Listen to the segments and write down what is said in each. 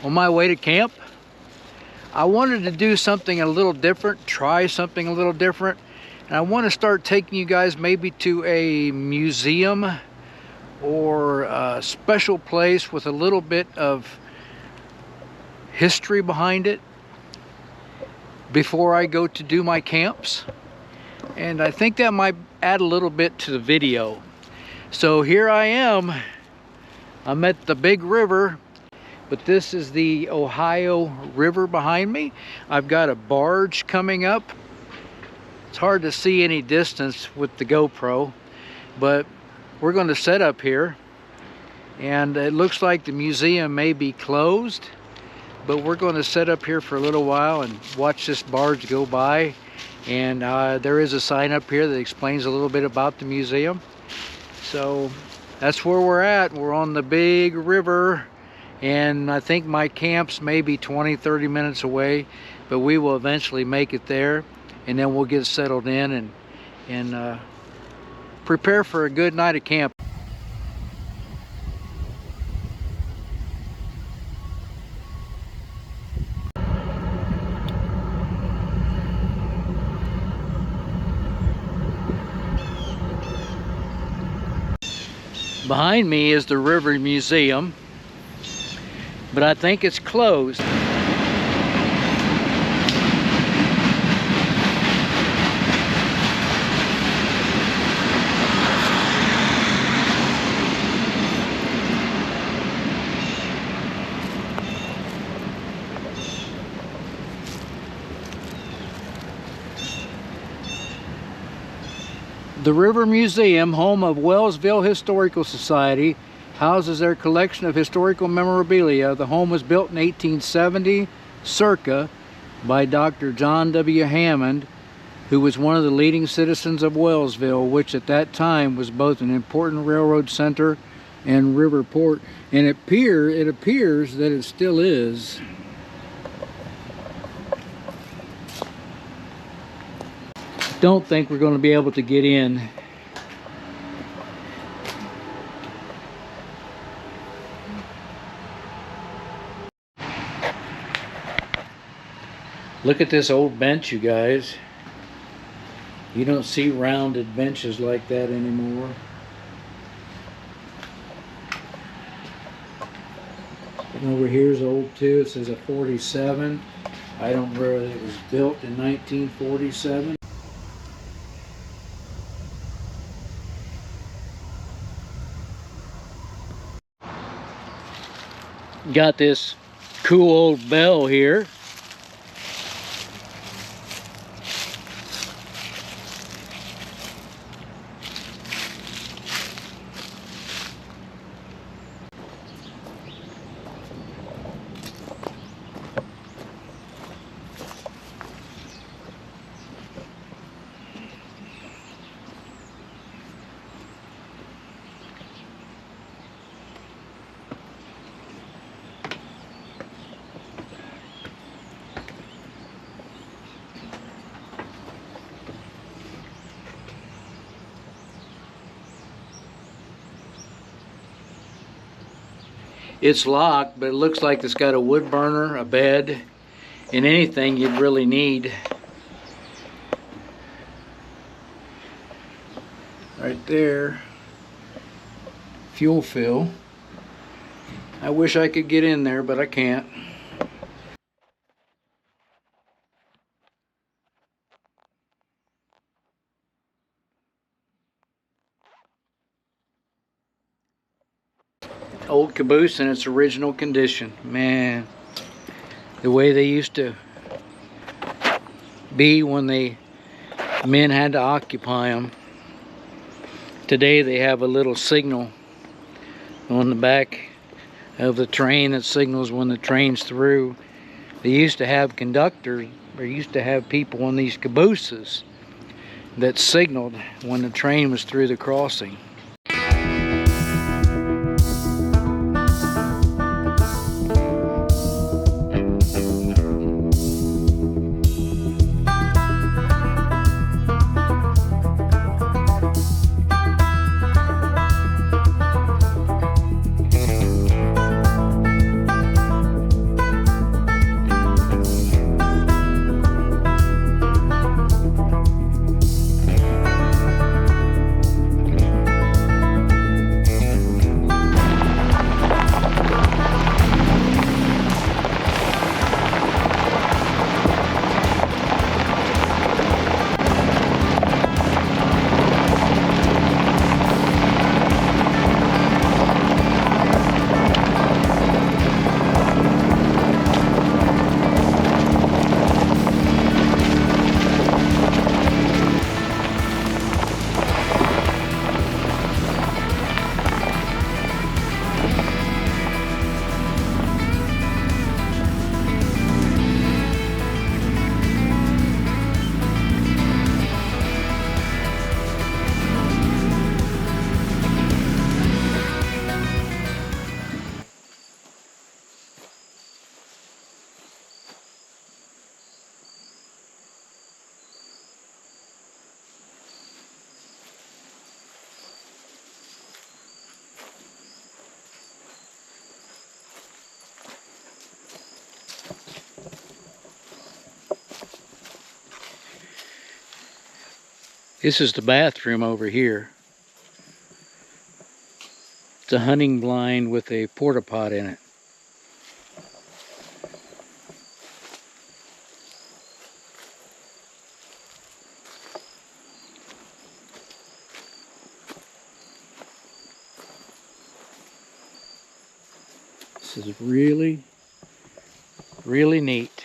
on my way to camp. I wanted to do something a little different, try something a little different, and I want to start taking you guys maybe to a museum or a special place with a little bit of history behind it before I go to do my camps. And I think that might add a little bit to the video. So here I am. I'm at the big river, but this is the Ohio River behind me. I've got a barge coming up. It's hard to see any distance with the GoPro, but we're going to set up here. And it looks like the museum may be closed, but we're going to set up here for a little while and watch this barge go by. And there is a sign up here that explains a little bit about the museum. So that's where we're at. We're on the big river, and I think my camp's maybe 20-30 minutes away, but we will eventually make it there, and then we'll get settled in and prepare for a good night of camp. Behind me is the River Museum, but I think it's closed. The River Museum, home of Wellsville Historical Society, houses their collection of historical memorabilia. The home was built in 1870, circa, by Dr. John W. Hammond, who was one of the leading citizens of Wellsville, which at that time was both an important railroad center and river port. And it appears that it still is. Don't think we're going to be able to get in. Look at this old bench, you guys. You don't see rounded benches like that anymore. And over here's old too. It says a 47. I don't know whether it was built in 1947. Got this cool old bell here. It's locked, but it looks like it's got a wood burner, a bed, and anything you'd really need. Right there, fuel fill. I wish I could get in there, but I can't. Old caboose in its original condition. Man, the way they used to be when the men had to occupy them. Today they have a little signal on the back of the train that signals when the train's through. They used to have conductors, or used to have people on these cabooses that signaled when the train was through the crossing. This is the bathroom over here. It's a hunting blind with a porta pot in it. This is really, really neat.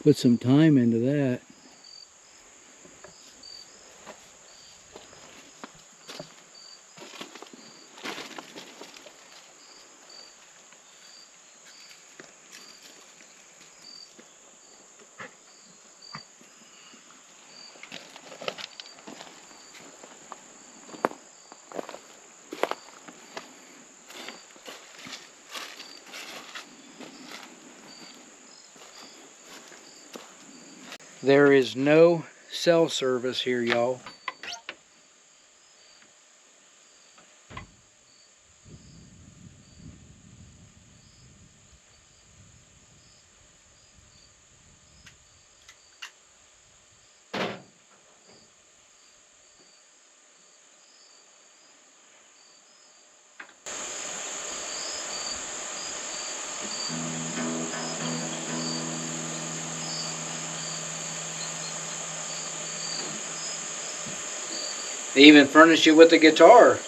Put some time into that. There is no cell service here, y'all. They even furnish you with a guitar.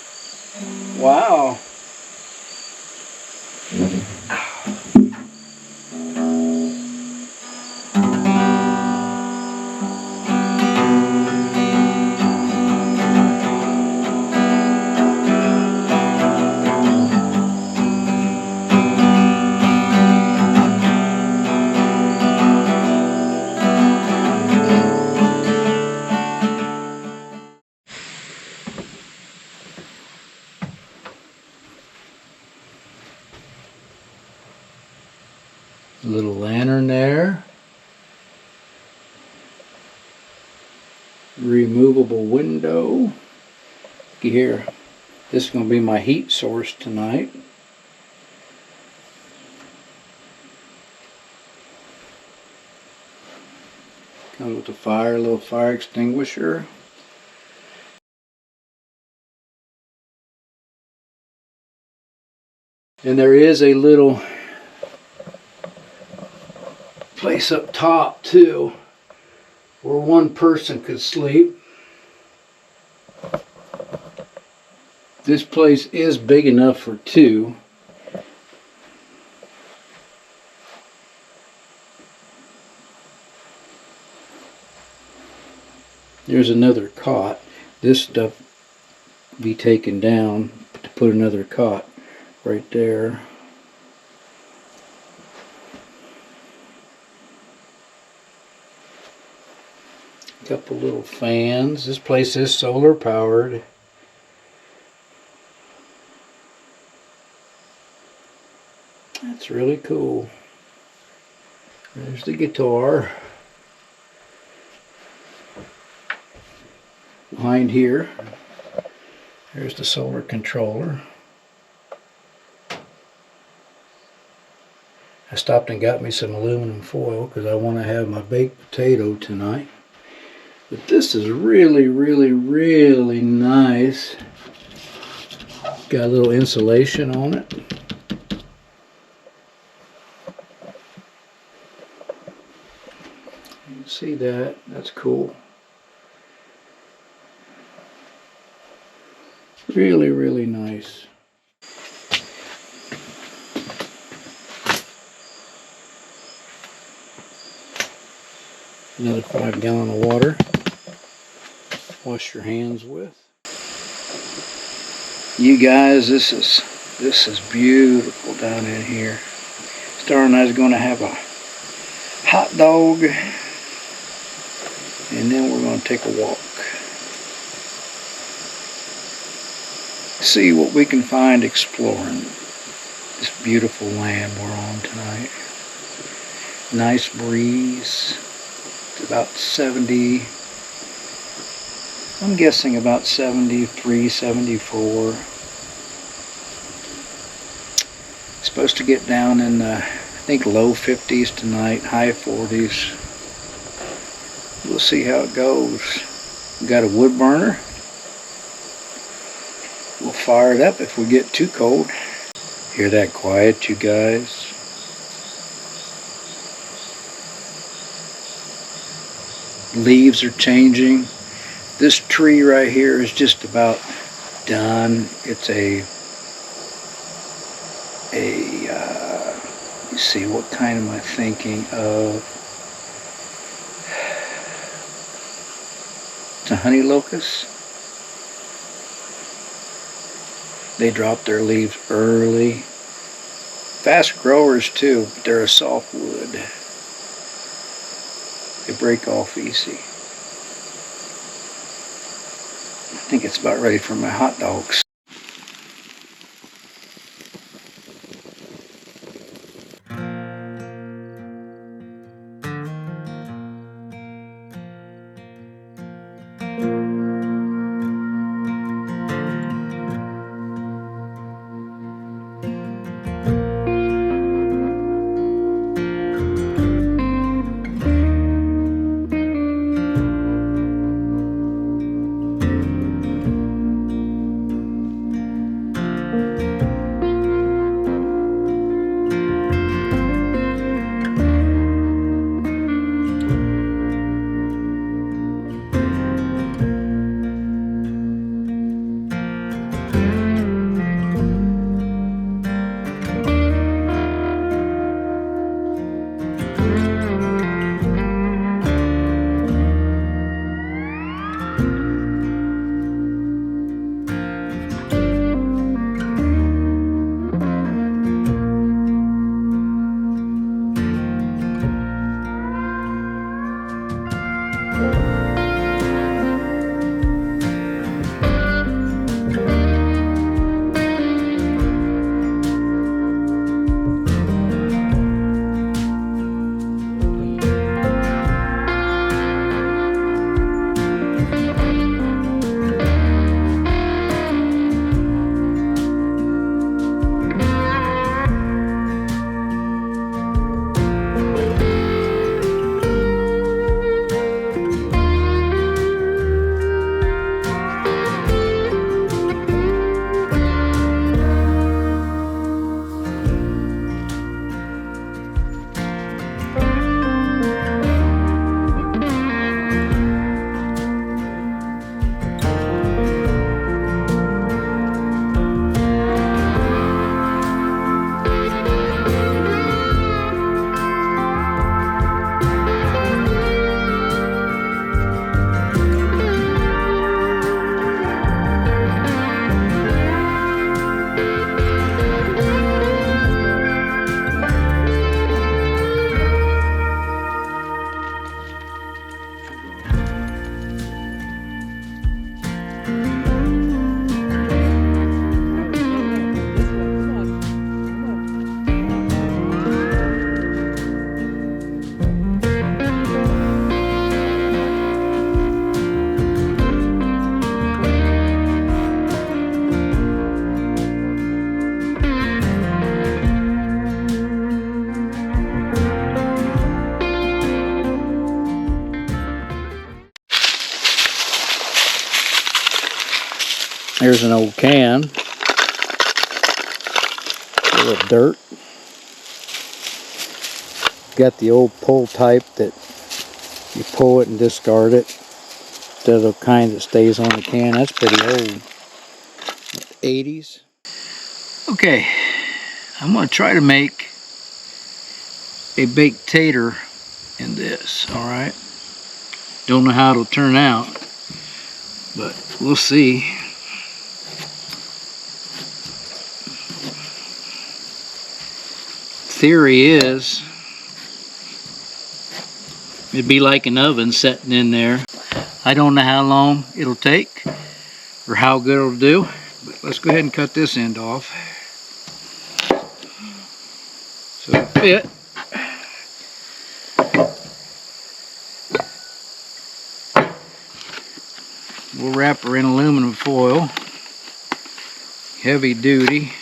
Wow. Little lantern there. Removable window. Here, this is going to be my heat source tonight. Comes with a little fire extinguisher. And there is a little place up top too where one person could sleep. This place is big enough for two. There's another cot. This stuff be taken down to put another cot right there. Couple little fans. This place is solar powered. That's really cool. There's the guitar. Behind here, there's the solar controller. I stopped and got me some aluminum foil because I want to have my baked potato tonight. But this is really, really, really nice. Got a little insulation on it. You can see that. That's cool. Really, really nice. Another 5 gallon of water. Wash your hands with. You guys, this is beautiful down in here. Star and I is going to have a hot dog, and then we're going to take a walk. See what we can find exploring this beautiful land we're on tonight. Nice breeze. It's about 70. I'm guessing about 73, 74. Supposed to get down in the think low 50s tonight, high 40s. We'll see how it goes. We got a wood burner. We'll fire it up if we get too cold. Hear that quiet, you guys? Leaves are changing. This tree right here is just about done. It's let's see, what kind am I thinking of? It's a honey locust. They drop their leaves early. Fast growers too, but they're a softwood. They break off easy. I think it's about ready for my hot dogs. Here's an old can full of dirt. Got the old pull type that you pull it and discard it. The other kind that stays on the can. That's pretty old. 80s. Okay, I'm going to try to make a baked tater in this, alright? Don't know how it'll turn out, but we'll see. Theory is it'd be like an oven sitting in there. I don't know how long it'll take or how good it'll do, but let's go ahead and cut this end off so it'll fit. We'll wrap her in aluminum foil, heavy duty.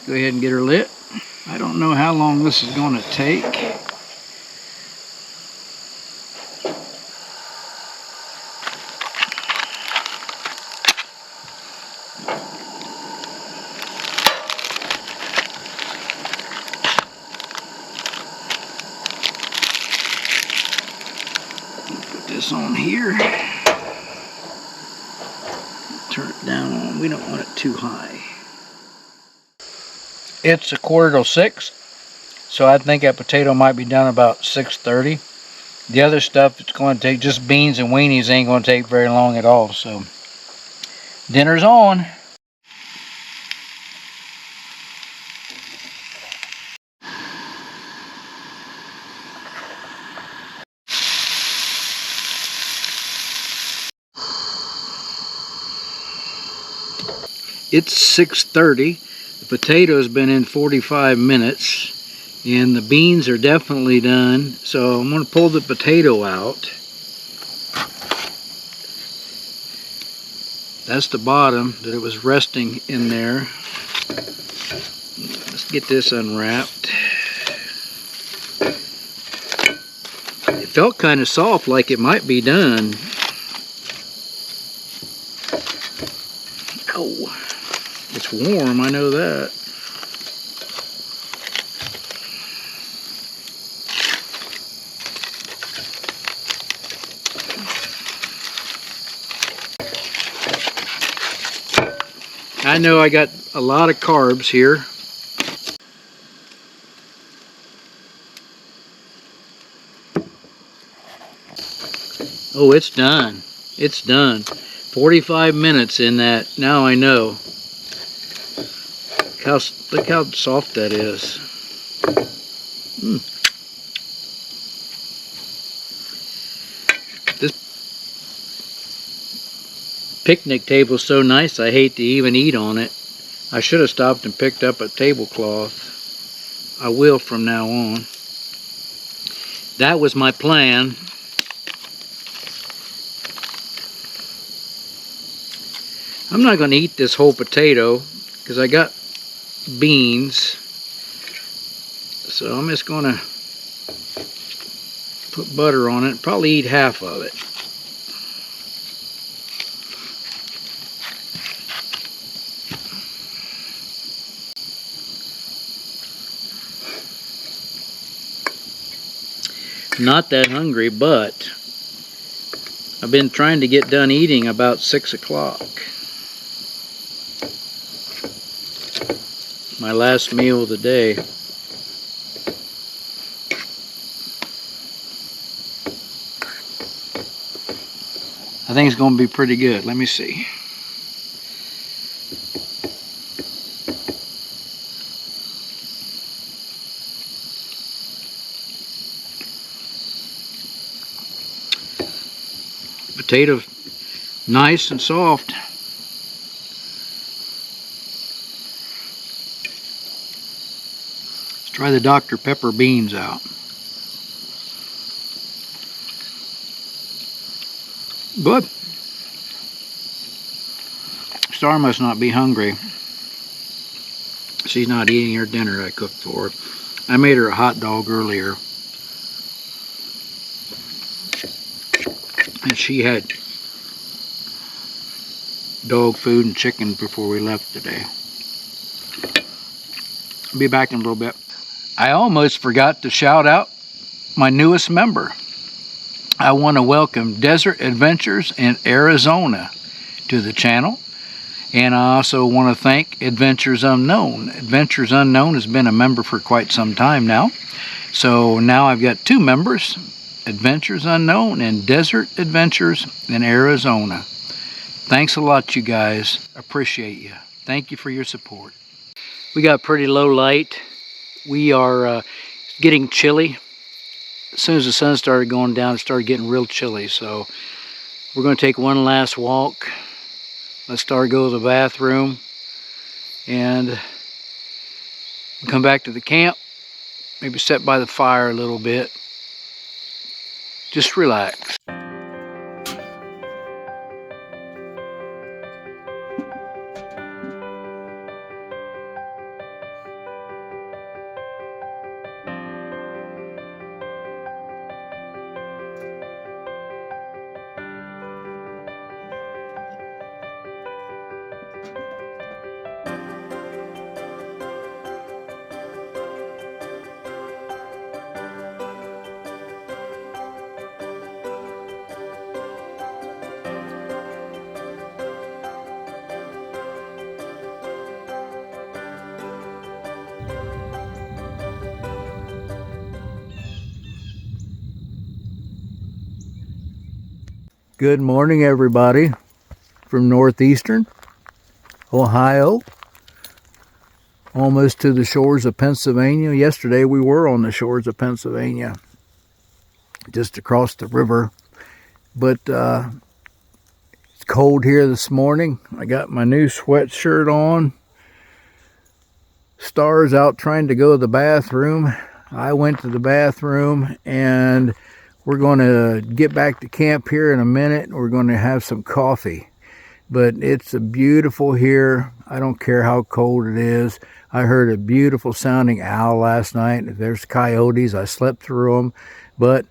Go ahead and get her lit. I don't know how long this is going to take. Put this on here. Turn it down on. We don't want it too high. It's 5:45, so I think that potato might be done about 6:30. The other stuff, it's going to take, just beans and weenies, ain't going to take very long at all. So dinner's on. It's 6:30. The potato's been in 45 minutes. And the beans are definitely done. So I'm going to pull the potato out. That's the bottom that it was resting in there. Let's get this unwrapped. It felt kind of soft, like it might be done. Ow. It's warm, I know that. I know I got a lot of carbs here. Oh, it's done. It's done. 45 minutes in that. Now I know. Look how soft that is. This picnic table is so nice, I hate to even eat on it. I should have stopped and picked up a tablecloth. I will from now on. That was my plan. I'm not going to eat this whole potato because I got beans. So I'm just going to put butter on it. Probably eat half of it. Not that hungry, but I've been trying to get done eating about 6 o'clock. My last meal of the day. I think it's going to be pretty good. Let me see. Potato nice and soft. Let's try the Dr. Pepper beans out. Good. Star must not be hungry. She's not eating her dinner I cooked for her. I made her a hot dog earlier. And she had dog food and chicken before we left today. I'll be back in a little bit. I almost forgot to shout out my newest member. I want to welcome Desert Adventures in Arizona to the channel. And I also want to thank Adventures Unknown. Adventures Unknown has been a member for quite some time now. So now I've got two members, Adventures Unknown and Desert Adventures in Arizona. Thanks a lot, you guys. Appreciate you. Thank you for your support. We got pretty low light. We are getting chilly. As soon as the sun started going down, it started getting real chilly. So we're going to take one last walk. Let's start go to the bathroom and come back to the camp. Maybe sit by the fire a little bit. Just relax. Good morning, everybody, from northeastern Ohio, almost to the shores of Pennsylvania. Yesterday we were on the shores of Pennsylvania, just across the river, but it's cold here this morning. I got my new sweatshirt on. Star's out trying to go to the bathroom. I went to the bathroom, and we're going to get back to camp here in a minute. We're going to have some coffee. But it's beautiful here. I don't care how cold it is. I heard a beautiful sounding owl last night. If there's coyotes, I slept through them. But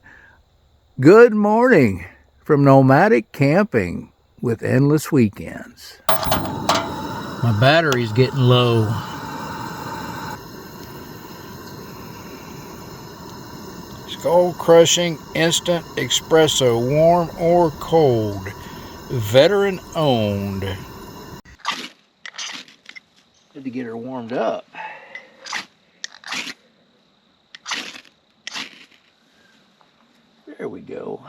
good morning from nomadic camping with endless weekends. My battery's getting low. Skull crushing instant espresso, warm or cold, veteran owned. Had to get her warmed up. There we go.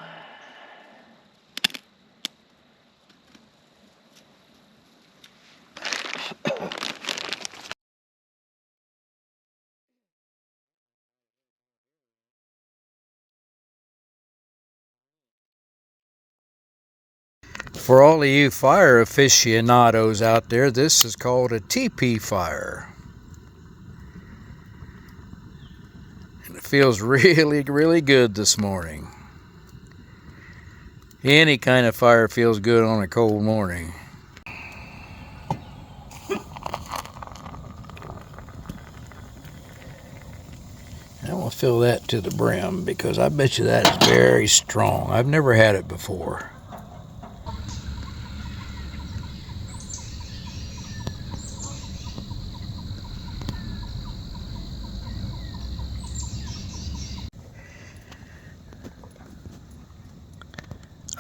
For all of you fire aficionados out there, this is called a teepee fire. And it feels really, really good this morning. Any kind of fire feels good on a cold morning. I'm going to fill that to the brim because I bet you that is very strong. I've never had it before.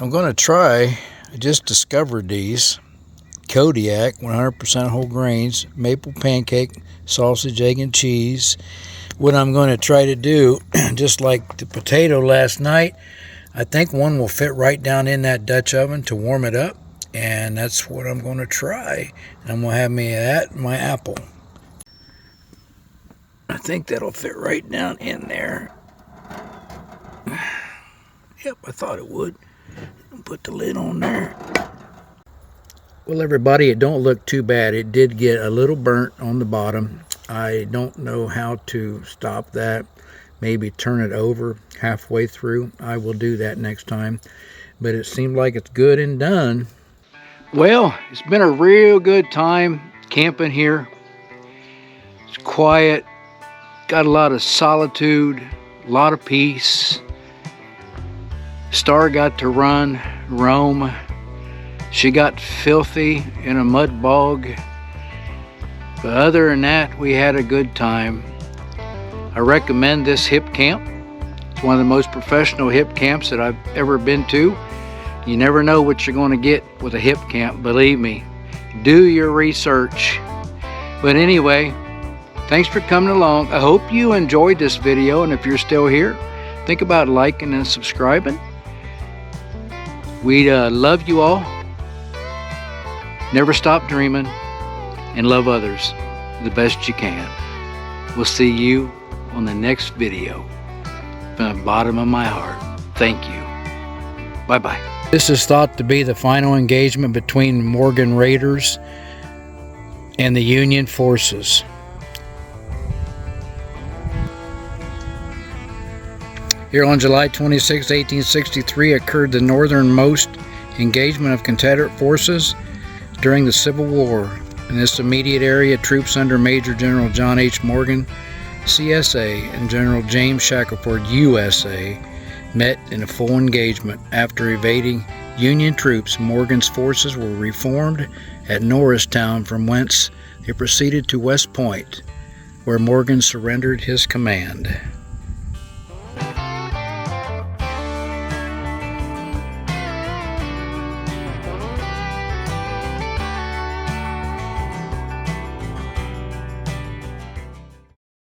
I'm going to try, I just discovered these, Kodiak, 100% whole grains, maple pancake, sausage, egg, and cheese. What I'm going to try to do, just like the potato last night, I think one will fit right down in that Dutch oven to warm it up, and that's what I'm going to try. And I'm going to have me that and my apple. I think that'll fit right down in there. Yep, I thought it would. Put the lid on there. Well, everybody, it don't look too bad. It did get a little burnt on the bottom. I don't know how to stop that. Maybe turn it over halfway through. I will do that next time. But it seemed like it's good and done. Well, it's been a real good time camping here. It's quiet. Got a lot of solitude. A lot of peace. Star got to roam. She got filthy in a mud bog. But other than that, we had a good time. I recommend this hip camp. It's one of the most professional hip camps that I've ever been to. You never know what you're going to get with a hip camp, believe me. Do your research. But anyway, thanks for coming along. I hope you enjoyed this video, and if you're still here, think about liking and subscribing. We love you all. Never stop dreaming and love others the best you can. We'll see you on the next video. From the bottom of my heart, thank you. Bye-bye. This is thought to be the final engagement between Morgan Raiders and the Union forces. Here on July 26, 1863, occurred the northernmost engagement of Confederate forces during the Civil War. In this immediate area, troops under Major General John H. Morgan, CSA, and General James Shackelford, USA, met in a full engagement. After evading Union troops, Morgan's forces were reformed at Norristown, from whence they proceeded to West Point, where Morgan surrendered his command.